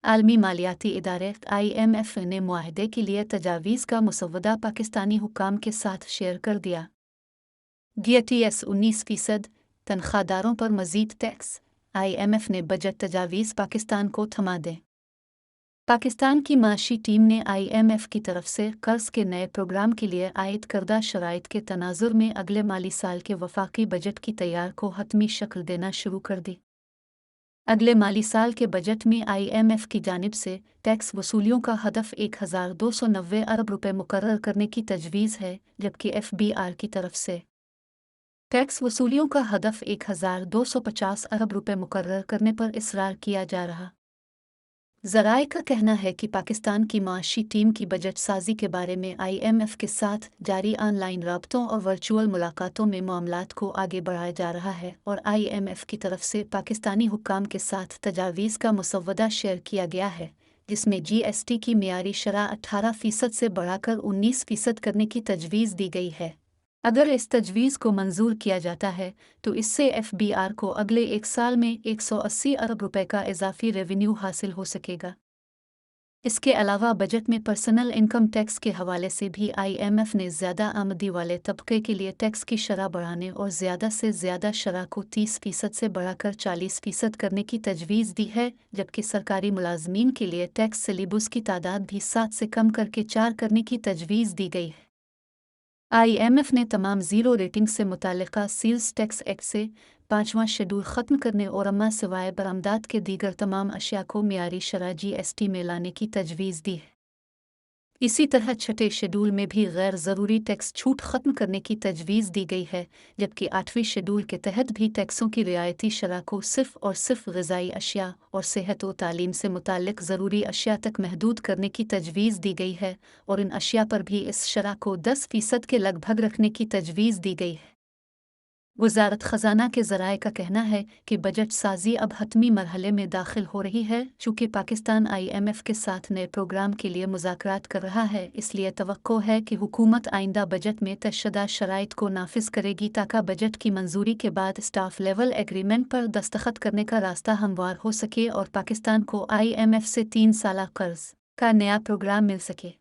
आलमी मालियाती इदारे IMF ने मुआहदे के लिए तजावीज़ का मुसव्वदा पाकिस्तानी हुक्काम के साथ शेयर कर दिया। GTS 19% तनख्वाहदारों पर मज़ीद टैक्स, IMF ने बजट तजावीज़ पाकिस्तान को थमा दें। पाकिस्तान की माशी टीम ने IMF की तरफ से कर्ज के नए प्रोग्राम के लिए आयद करदा शराइत के तनाजुर में अगले माली साल के वफाकी बजट की तैयार को हतमी शक्ल देना शुरू कर दी। अगले माली साल के बजट में IMF की जानिब से टैक्स वसूलियों का हदफ 1290 अरब रुपए मुकर्रर करने की तजवीज़ है, जबकि FBR की तरफ से टैक्स वसूलियों का हदफ 1250 अरब रुपए मुकर्रर करने पर इसरार किया जा रहा। ज़राए का कहना है कि पाकिस्तान की माशी टीम की बजट साजी के बारे में IMF के साथ जारी ऑनलाइन राब्तों और वर्चुअल मुलाकातों में मामलात को आगे बढ़ाया जा रहा है और IMF की तरफ से पाकिस्तानी हुक्काम के साथ तजावीज़ का मुसव्वदा शेयर किया गया है, जिसमें GST की मियारी शरह 18% से बढ़ाकर 19% करने की तजवीज़ दी गई है। अगर इस तजवीज़ को मंजूर किया जाता है तो इससे FBR को अगले एक साल में 180 अरब रुपए का इजाफी रेवेन्यू हासिल हो सकेगा। इसके अलावा बजट में पर्सनल इनकम टैक्स के हवाले से भी IMF ने ज़्यादा आमदी वाले तबके के लिए टैक्स की शरह बढ़ाने और ज़्यादा से ज़्यादा शरह को 30% से बढ़ाकर 40% करने की तजवीज़ दी है, जबकि सरकारी मुलाजमीन के लिए टैक्स सिलेबस की तादाद भी 7 से कम करके 4 करने की तजवीज़ दी गई है। IMF ने तमाम ज़ीरो रेटिंग से मुताल्लिक़ा सेल्स टैक्स एक्ट से 5वां शेड्यूल ख़त्म करने और अम्मा सिवाय बरामदात के दीगर तमाम अशिया को मियारी शरह GST में लाने की तजवीज़ दी है। इसी तरह छठे शेड्यूल में भी गैर ज़रूरी टैक्स छूट ख़त्म करने की तजवीज़ दी गई है, जबकि 8वें शेड्यूल के तहत भी टैक्सों की रियायती शरह को सिर्फ़ और सिर्फ ग़िज़ाई अशिया और सेहत व तालीम से मुताल्लिक़ ज़रूरी अशिया तक महदूद करने की तजवीज़ दी गई है और इन अशिया पर भी इस शरह को 10% के लगभग रखने की तजवीज़ दी गई है। वज़ारत ख़ज़ाना के ज़राए का कहना है कि बजट साजी अब हतमी मरहले में दाखिल हो रही है। चूँकि पाकिस्तान IMF के साथ नए प्रोग्राम के लिए मुज़ाकरात कर रहा है, इसलिए तवक्को है कि हुकूमत आइंदा बजट में तशद्दा शराइत को नाफिज करेगी ताकि बजट की मंजूरी के बाद स्टाफ लेवल एग्रीमेंट पर दस्तखत करने का रास्ता हमवार हो सके और पाकिस्तान को IMF से 3 साला कर्ज का नया प्रोग्राम मिल सके।